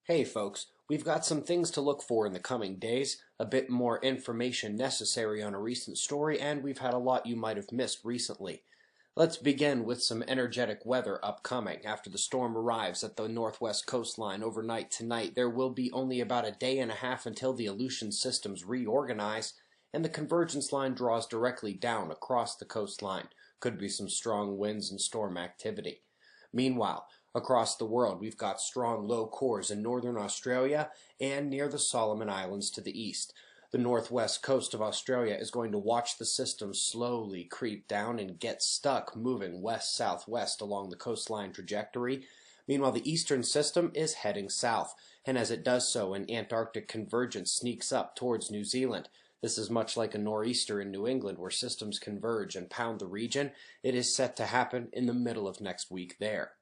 Hey folks, we've got some things to look for in the coming days, a bit more information necessary on a recent story, and we've had a lot you might have missed recently. Let's begin with some energetic weather upcoming. After the storm arrives at the northwest coastline overnight tonight, there will be only about a day and a half until the Aleutian systems reorganize, and the convergence line draws directly down across the coastline. Could be some strong winds and storm activity. Meanwhile, across the world, we've got strong low cores in northern Australia and near the Solomon Islands to the east. The northwest coast of Australia is going to watch the system slowly creep down and get stuck moving west-southwest along the coastline trajectory. Meanwhile, the eastern system is heading south, and as it does so, an Antarctic convergence sneaks up towards New Zealand. This is much like a nor'easter in New England where systems converge and pound the region. It is set to happen in the middle of next week there.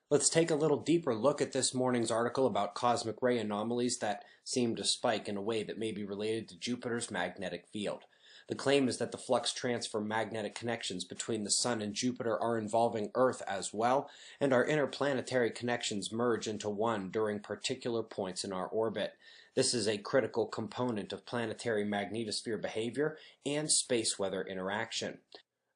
Let's take a little deeper look at this morning's article about cosmic ray anomalies that seem to spike in a way that may be related to Jupiter's magnetic field. The claim is that the flux transfer magnetic connections between the Sun and Jupiter are involving Earth as well, and our interplanetary connections merge into one during particular points in our orbit. This is a critical component of planetary magnetosphere behavior and space weather interaction.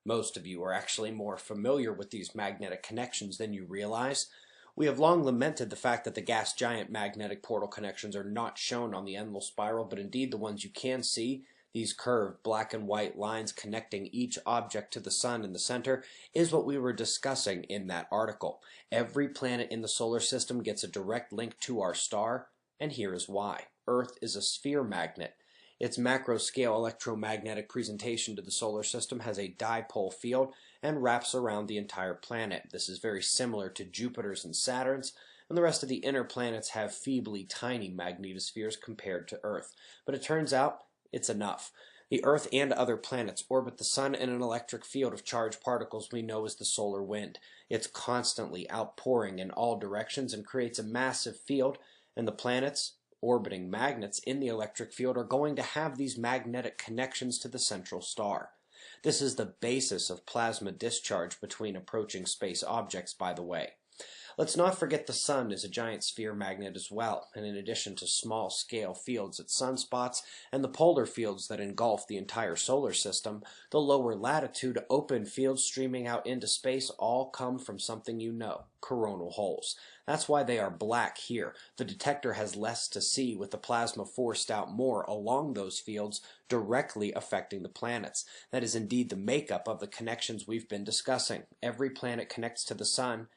Most of you are actually more familiar with these magnetic connections than you realize. We have long lamented the fact that the gas giant magnetic portal connections are not shown on the Enlil spiral, but indeed the ones you can see, these curved black and white lines connecting each object to the Sun in the center, is what we were discussing in that article. Every planet in the solar system gets a direct link to our star, and here is why. Earth is a sphere magnet. Its macro-scale electromagnetic presentation to the solar system has a dipole field and wraps around the entire planet. This is very similar to Jupiter's and Saturn's, and the rest of the inner planets have feebly tiny magnetospheres compared to Earth. But it turns out it's enough. The Earth and other planets orbit the Sun in an electric field of charged particles we know as the solar wind. It's constantly outpouring in all directions and creates a massive field, and the planets, orbiting magnets in the electric field, are going to have these magnetic connections to the central star. This is the basis of plasma discharge between approaching space objects, by the way. Let's not forget the Sun is a giant sphere magnet as well, and in addition to small-scale fields at sunspots and the polar fields that engulf the entire solar system, the lower latitude open fields streaming out into space all come from something you know, coronal holes. That's why they are black here. The detector has less to see with the plasma forced out more along those fields, directly affecting the planets. That is indeed the makeup of the connections we've been discussing. Every planet connects to the Sun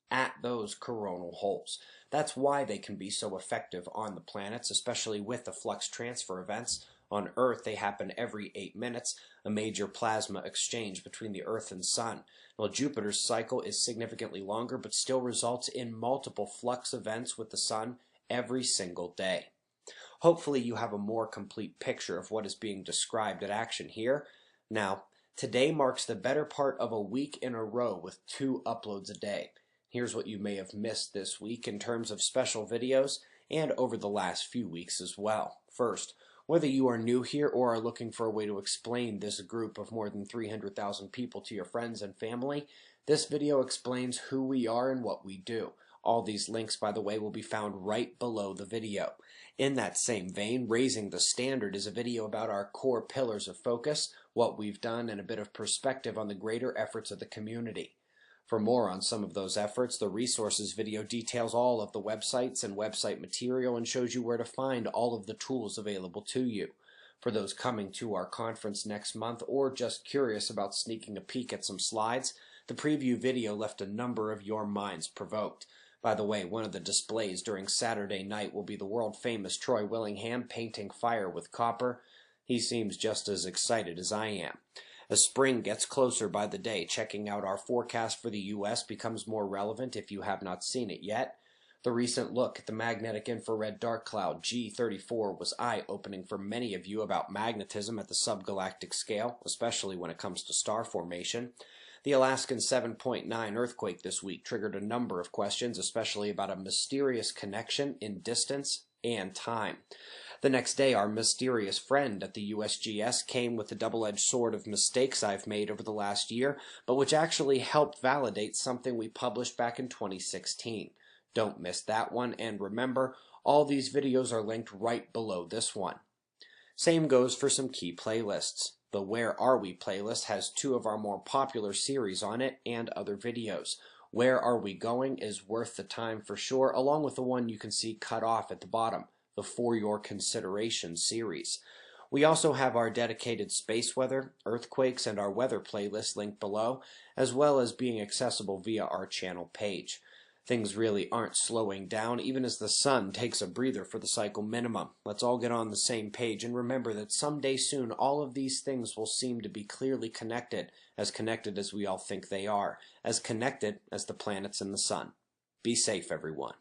at those coronal holes. That's why they can be so effective on the planets, especially with the flux transfer events. On Earth, they happen every 8 minutes, a major plasma exchange between the Earth and Sun. While Jupiter's cycle is significantly longer, but still results in multiple flux events with the Sun every single day. Hopefully you have a more complete picture of what is being described at action here. Now, today marks the better part of a week in a row with 2 uploads a day. Here's what you may have missed this week in terms of special videos and over the last few weeks as well. First, whether you are new here or are looking for a way to explain this group of more than 300,000 people to your friends and family, this video explains who we are and what we do. All these links, by the way, will be found right below the video. In that same vein, Raising the Standard is a video about our core pillars of focus, what we've done, and a bit of perspective on the greater efforts of the community. For more on some of those efforts, the resources video details all of the websites and website material and shows you where to find all of the tools available to you. For those coming to our conference next month or just curious about sneaking a peek at some slides, the preview video left a number of your minds provoked. By the way, one of the displays during Saturday night will be the world-famous Troy Willingham painting fire with copper. He seems just as excited as I am. As spring gets closer by the day, checking out our forecast for the U.S. becomes more relevant if you have not seen it yet. The recent look at the magnetic infrared dark cloud G34 was eye-opening for many of you about magnetism at the subgalactic scale, especially when it comes to star formation. The Alaskan 7.9 earthquake this week triggered a number of questions, especially about a mysterious connection in distance and time. The next day, our mysterious friend at the USGS came with the double-edged sword of mistakes I've made over the last year, but which actually helped validate something we published back in 2016. Don't miss that one, and remember, all these videos are linked right below this one. Same goes for some key playlists. The Where Are We playlist has 2 of our more popular series on it and other videos. Where Are We Going is worth the time for sure, along with the one you can see cut off at the bottom, the For Your Consideration series. We also have our dedicated space weather, earthquakes, and our weather playlist linked below, as well as being accessible via our channel page. Things really aren't slowing down, even as the sun takes a breather for the cycle minimum. Let's all get on the same page and remember that someday soon all of these things will seem to be clearly connected as we all think they are, as connected as the planets and the sun. Be safe, everyone.